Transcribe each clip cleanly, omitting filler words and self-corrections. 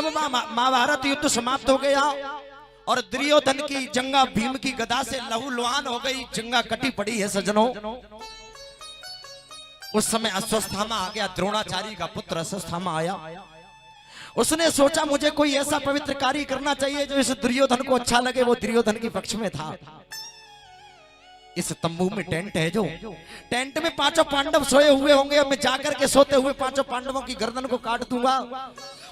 जब महाभारत युद्ध समाप्त हो गया और दुर्योधन की जंगा भीम की गदा से लहूलुहान हो गई, जंगा कटी पड़ी है सज्जनों। उस समय अश्वत्थामा आ गया, द्रोणाचार्य का पुत्र अश्वत्थामा आया। उसने सोचा मुझे कोई ऐसा पवित्र कार्य करना चाहिए जो इस दुर्योधन को अच्छा लगे। वो दुर्योधन के पक्ष में था। इस तंबू में टेंट है, जो टेंट में पांचों पांडव सोए हुए होंगे। मैं जाकर के सोते हुए पांचों पांडवों की गर्दन को काट दूंगा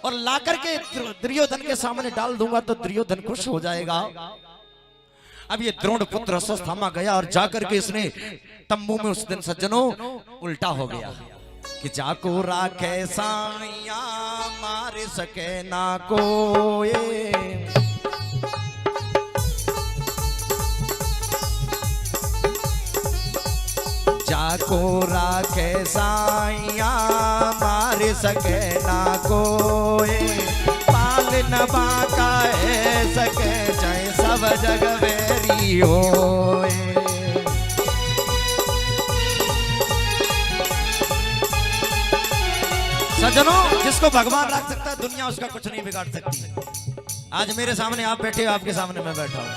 और लाकर के दुर्योधन के सामने डाल दूंगा तो दुर्योधन खुश हो जाएगा। अब ये द्रोण पुत्र अश्वत्थामा गया और जाकर के इसने तंबू में उस दिन सज्जनों उल्टा हो गया कि जाको राखे साइया मार सके ना कोई, जाको राखे साइया मार सके ना कोई, पाल न बाका है सके चाहे सब जग वेरी होए। सज्जनों, जिसको भगवान रख सकता है दुनिया उसका कुछ नहीं बिगाड़ सकती। आज मेरे सामने आप बैठे हो, आपके सामने मैं बैठा हूं।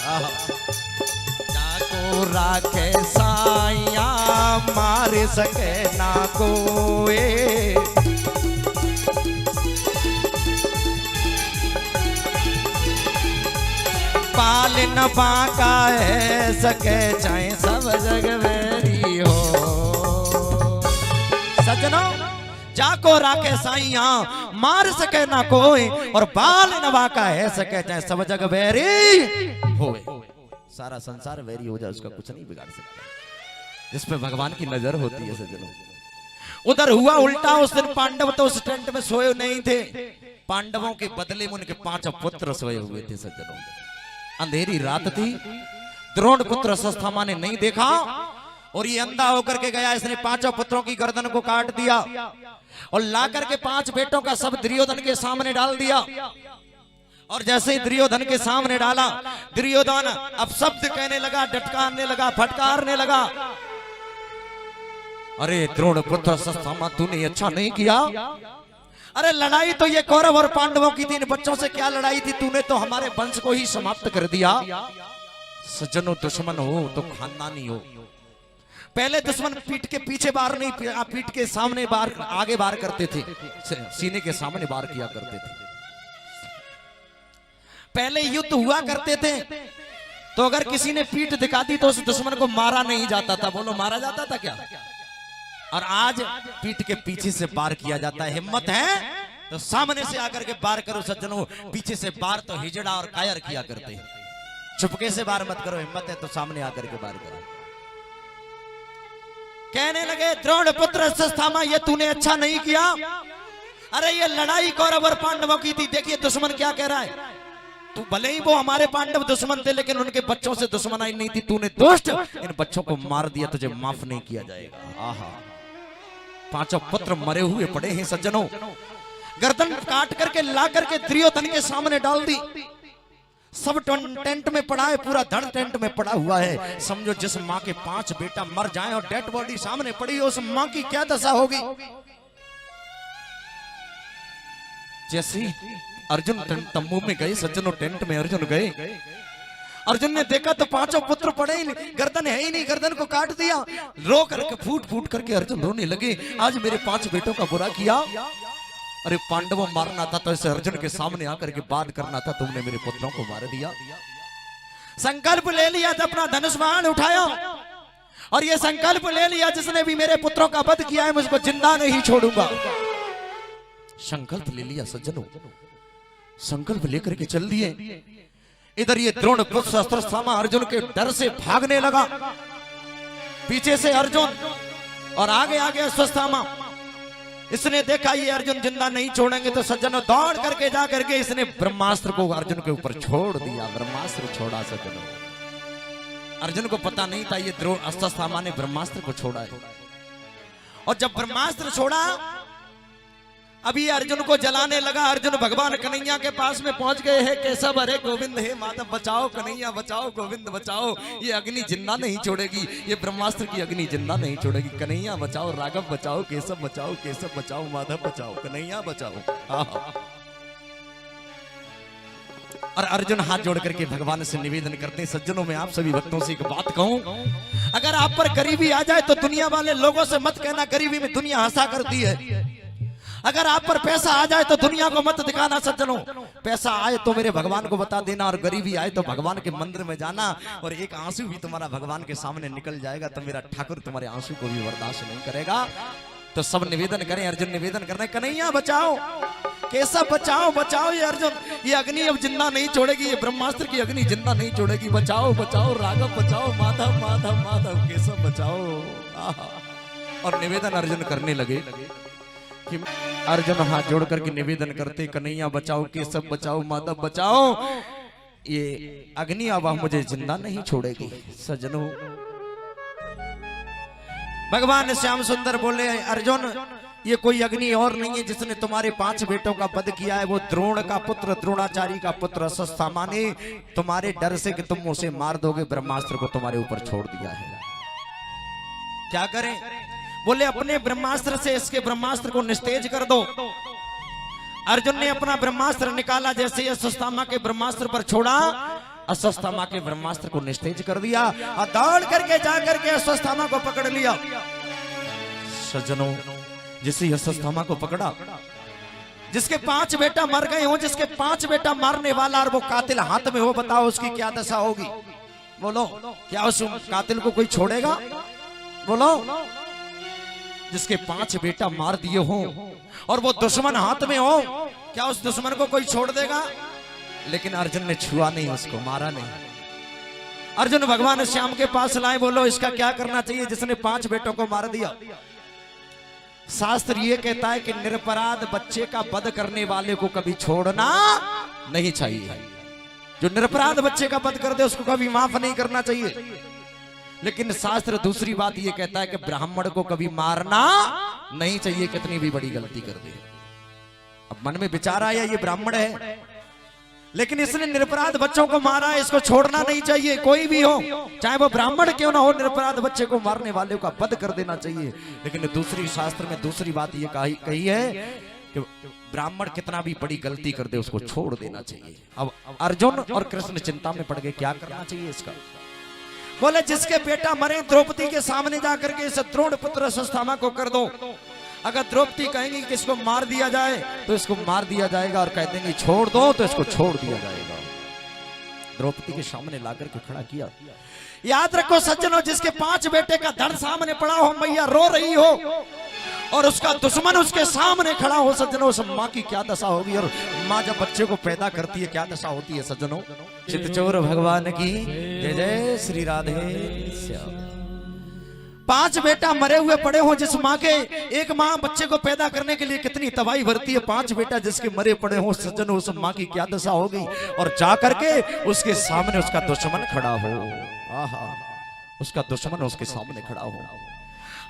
जाको राखे साइया मार सके ना कोई, पाल न बाका है सके चाहे सब जग वेरी हो। सज्जनों, जाको राखे साइया मार सके ना कोई और बाल न बाका है सके चाहे सब जग वेरी होए। सारा संसार वेरी हो जाए उसका कुछ नहीं बिगाड़ सकता, जिस पे भगवान की नजर होती है सज्जनों। उधर हुआ उल्टा। उस दिन पांडव तो उस टेंट में सोए नहीं थे, पांडवों के बदले में उनके 5 पुत्र सोए हुए थे सज्जनों। अंधेरी रात थी, द्रोण पुत्र अश्वत्थामा ने नहीं देखा और ये अंधा होकर के गया। इसने 5 पुत्रों की गर्दन को काट दिया और लाकर के 5 बेटों का सब दुर्योधन के सामने डाल दिया। और जैसे ही दुर्योधन के सामने डाला, दुर्योधन अब शब्द कहने लगा, डटकारने लगा, फटकारने लगा। अरे द्रोण पुत्र अश्वत्थामा, तूने अच्छा नहीं किया। अरे लड़ाई तो ये कौरव और पांडवों की थी, इन बच्चों से क्या लड़ाई थी? तूने तो हमारे वंश को ही समाप्त कर दिया। सज्जनों, दुश्मन हो तो खानदानी हो। पहले दुश्मन पीठ के पीछे बार नहीं, पीठ के सामने बार, आगे बार करते थे, सीने के सामने बार किया करते थे। पहले युद्ध हुआ करते थे तो अगर किसी ने पीठ दिखा दी तो उस दुश्मन को मारा नहीं जाता था। बोलो, मारा जाता था क्या? और आज पीठ के पीछे से बार किया जाता है। हिम्मत है तो सामने से आकर के बार करो सज्जनों, पीछे से बार तो हिजड़ा और कायर किया करते हैं। चुपके से बार मत करो, हिम्मत है तो सामने आकर के बार करो। कहने लगे, द्रोण पुत्र अश्वत्थामा, ये तूने अच्छा नहीं किया। अरे ये लड़ाई कौरव और पांडवों की थी। देखिए दुश्मन क्या कह रहा है। तू भले ही वो हमारे पांडव दुश्मन थे, लेकिन उनके बच्चों से दुश्मनाई नहीं थी। तूने दुष्ट इन बच्चों को मार दिया, तुझे माफ नहीं किया जाएगा। आहा, 5 पुत्र मरे हुए पड़े हैं सज्जनों। गर्दन काट करके ला करके दुर्योधन के सामने डाल दी। सब टेंट में पड़ा है, पूरा धड़ टेंट में पड़ा हुआ है। समझो जिस माँ के 5 बेटा मर जाएं और डेड बॉडी सामने पड़ी है, उस माँ की क्या दशा होगी। जैसे अर्जुन तंबू में गए सज्जनों, टेंट में अर्जुन गए। अर्जुन ने देखा तो 5 पुत्र पड़े ही नहीं, गर्दन है ही नहीं, गर्दन को काट दिया। रो करके फूट फूट करके अर्जुन रोने लगे, आज मेरे 5 बेटों का बुरा किया। अरे पांडवों मारना था तो इसे अर्जुन के सामने आकर के बात करना था, तुमने मेरे पुत्रों को मार दिया। संकल्प ले लिया था, अपना धनुष बाण उठाया और ये संकल्प ले लिया, जिसने भी मेरे पुत्रों का वध किया है मैं उसको जिंदा नहीं छोड़ूंगा। संकल्प ले लिया सज्जनों, संकल्प लेकर के चल दिए। इधर ये द्रोण पुत्र अश्वत्थामा अर्जुन के डर से भागने लगा। पीछे से अर्जुन और आगे आगे अश्वत्थामा। इसने देखा ये अर्जुन जिंदा नहीं छोड़ेंगे तो सज्जनों दौड़ करके जा करके इसने ब्रह्मास्त्र को अर्जुन के ऊपर छोड़ दिया। ब्रह्मास्त्र छोड़ा सज्जनों। अर्जुन को पता नहीं था ये द्रोण अश्वत्थामा ने ब्रह्मास्त्र को छोड़ा है। और जब ब्रह्मास्त्र छोड़ा, अभी अर्जुन को जलाने लगा। अर्जुन भगवान कन्हैया के पास में पहुंच गए हैं। केशव हरे गोविंद, हे माधव बचाओ, कन्हैया बचाओ, गोविंद बचाओ। ये अग्नि जिंदा नहीं छोड़ेगी, ये ब्रह्मास्त्र की अग्नि जिंदा नहीं छोड़ेगी। कन्हैया बचाओ, राघव बचाओ, केशव बचाओ, केशव बचाओ, माधव बचाओ, कन्हैया बचाओ। और अर्जुन हाथ जोड़ करके भगवान से निवेदन करते हैं, सज्जनों में आप सभी भक्तों से एक बात कहूं, अगर आप पर गरीबी आ जाए तो दुनिया वाले लोगों से मत कहना गरीबी में दुनिया हंसा करती है। अगर आप पर पैसा आ जाए तो दुनिया को मत दिखाना सज्जनों, पैसा आए तो मेरे भगवान को बता देना, और गरीबी आए तो भगवान के मंदिर में जाना, और एक आंसू भी तुम्हारा भगवान के सामने निकल जाएगा तो मेरा ठाकुर तुम्हारे आंसू को भी बर्दाश्त नहीं करेगा। तो सब निवेदन करें, अर्जुन निवेदन करना, कन्हैया बचाओ, केशव बचाओ, बचाओ ये अर्जुन, ये अग्नि अब जिंदा नहीं छोड़ेगी, ये ब्रह्मास्त्र की अग्नि जिंदा नहीं छोड़ेगी, बचाओ बचाओ राघव बचाओ, माधव माधव माधव केशव बचाओ। और निवेदन अर्जुन करने लगे कि अर्जुन हाथ जोड़ करके निवेदन करते, कन्हैया बचाओ, केशव बचाओ, माधव बचाओ, ये अग्नि अब मुझे जिंदा नहीं छोड़ेगी। सज्जनों, भगवान श्याम सुंदर बोले, अर्जुन ये कोई अग्नि और नहीं है जिसने तुम्हारे 5 बेटों का वध किया है, वो द्रोण का पुत्र, द्रोणाचार्य का पुत्र अश्वत्थामा ने तुम्हारे डर से कि तुम उसे मार दोगे ब्रह्मास्त्र को तुम्हारे ऊपर छोड़ दिया है। क्या करें? बोले अपने ब्रह्मास्त्र से इसके ब्रह्मास्त्र को निस्तेज कर दो। अर्जुन ने अपना ब्रह्मास्त्र निकाला, जैसे अश्वत्थामा के ब्रह्मास्त्र पर छोड़ा, अश्वत्थामा के ब्रह्मास्त्र को निस्तेज कर दिया और दौड़ करके जाकर के अश्वत्थामा को पकड़ लिया। सज्जनों, जिसे अश्वत्थामा को पकड़ा, जिसके 5 बेटा मर गए हो, जिसके 5 बेटा मारने वाला और वो कातिल हाथ में हो, बताओ उसकी क्या दशा होगी? बोलो, क्या उस कातिल को कोई छोड़ेगा? बोलो, जिसके 5 बेटा मार दिए हो और वो दुश्मन हाथ में हो, क्या उस दुश्मन को कोई छोड़ देगा? लेकिन अर्जुन ने छुआ नहीं, उसको मारा नहीं। अर्जुन भगवान श्याम के पास लाए, बोलो इसका क्या करना चाहिए जिसने 5 बेटों को मार दिया? शास्त्र ये कहता है कि निरपराध बच्चे का वध करने वाले को कभी छोड़ना नहीं चाहिए। जो निरपराध बच्चे का वध कर दे उसको कभी माफ नहीं करना चाहिए। लेकिन शास्त्र दूसरी बात ये कहता है कि ब्राह्मण को कभी मारना नहीं चाहिए, कितनी भी बड़ी गलती कर दे। अब मन में विचार आया ये ब्राह्मण है, लेकिन इसने निरपराध बच्चों को मारा है, इसको छोड़ना नहीं चाहिए। कोई भी हो, चाहे वो ब्राह्मण क्यों ना हो, निरपराध बच्चे को मारने वाले का वध कर देना चाहिए। लेकिन दूसरी शास्त्र में दूसरी बात ये कही है कि ब्राह्मण कितना भी बड़ी गलती कर दे उसको छोड़ देना चाहिए। अब अर्जुन और कृष्ण चिंता में पड़ गए, क्या करना चाहिए इसका? बोले जिसके बेटा मरे द्रौपदी के सामने जाकर के इस द्रोण पुत्र अश्वत्थामा को कर दो। अगर द्रौपदी कहेंगी कि इसको मार दिया जाए तो इसको मार दिया जाएगा, और कह देंगे छोड़ दो तो इसको छोड़ दिया जाएगा। द्रौपदी के सामने लाकर के खड़ा किया। याद रखो सज्जनों, जिसके 5 बेटे का धड़ सामने पड़ा हो, मैया रो रही हो और उसका दुश्मन उसके सामने खड़ा हो, सज्जनों उस माँ की क्या दशा होगी। और माँ जब बच्चे को पैदा करती है क्या दशा होती है सज्जनों। चितचोर भगवान की जय जय श्री राधे श्याम। 5 बेटा मरे हुए पड़े हो, जिस माँ के, एक माँ बच्चे को पैदा करने के लिए कितनी तबाही भरती है, 5 बेटा जिसके मरे पड़े हो, सज्जनों उस माँ की क्या दशा होगी। और जा करके उसके सामने उसका दुश्मन खड़ा हो, आहा, उसका दुश्मन उसके सामने खड़ा हो।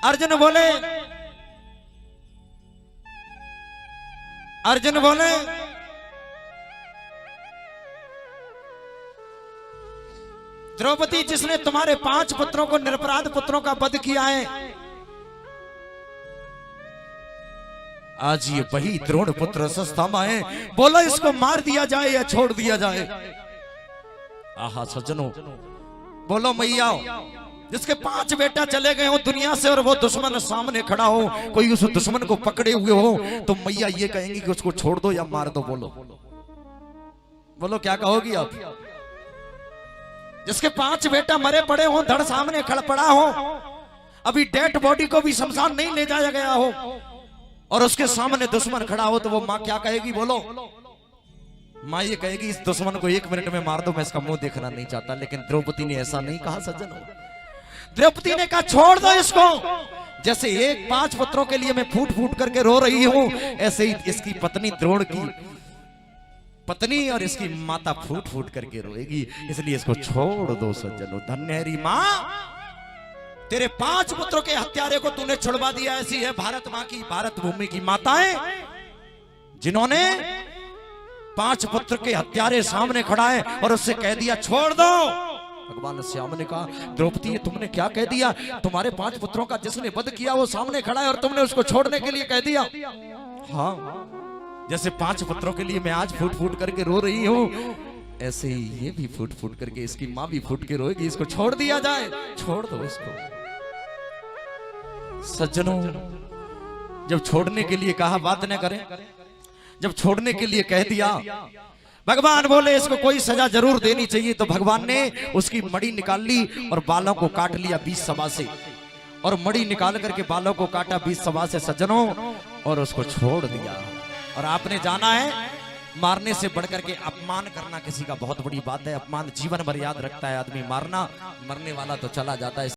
अर्जुन बोले द्रौपदी जिसने तुम्हारे 5 पुत्रों को, निरपराध पुत्रों का वध किया है, आज ये वही द्रोण पुत्र अश्वत्थामा है। बोलो इसको मार दिया जाए या छोड़ दिया जाए? आहा सज्जनों, बोलो मैया, जिसके 5 बेटा चले गए हो दुनिया से और वो दुश्मन सामने खड़ा हो, कोई उस दुश्मन को पकड़े हुए हो, तो मैया ये कहेंगी कि उसको छोड़ दो या मार दो? बोलो क्या कहोगी आप? जिसके 5 बेटा मरे पड़े हो, धड़ सामने खड़ा पड़ा हो, अभी डेड बॉडी को भी शमशान नहीं ले जाया गया हो, और उसके सामने दुश्मन खड़ा हो, तो वो माँ क्या कहेगी? बोलो, माँ ये कहेगी इस दुश्मन को 1 मिनट में मार दो, मैं इसका मुंह देखना नहीं चाहता। लेकिन द्रौपदी ने ऐसा नहीं कहा सज्जनों। द्रौपदी ने कहा छोड़ दो इसको। जैसे 5 पुत्रों के लिए मैं फूट फूट करके रो रही हूं, ऐसे ही इसकी पत्नी द्रोण की पत्नी और इसकी माता फूट फूट करके रोएगी, इसलिए इसको छोड़ दो सज्जनों। धन्य माँ, तेरे 5 पुत्रों के हत्यारे को तूने छुड़वा दिया। ऐसी है भारत माँ की, भारत भूमि की माताएं, जिन्होंने 5 पुत्र के हत्यारे सामने खड़ा है और उससे कह दिया छोड़ दो। भगवान श्याम ने कहा द्रौपदी तुमने क्या कह दिया? तुम्हारे 5 पुत्रों का जिसने वध किया वो सामने खड़ा है और तुमने उसको छोड़ने के लिए कह दिया? हाँ, जैसे 5 पुत्रों के लिए मैं आज फूट फूट करके रो रही हूँ, ऐसे ही ये भी फूट फूट करके, इसकी माँ भी फूट के रोएगी, इसको छोड़ दिया जाए, छोड़ दो इसको। सज्जनों, जब छोड़ने के लिए कहा बात न करें, जब छोड़ने के लिए कह दिया, भगवान बोले इसको कोई सजा जरूर देनी चाहिए, तो भगवान ने उसकी मड़ी निकाल ली और बालों को काट लिया 20 सवा से, और मड़ी निकाल करके बालों को काटा 20 सवा से सज्जनों, और उसको छोड़ दिया। और आपने जाना है, मारने से बढ़कर के अपमान करना किसी का बहुत बड़ी बात है। अपमान जीवन भर याद रखता है आदमी, मारना, मरने वाला तो चला जाता है।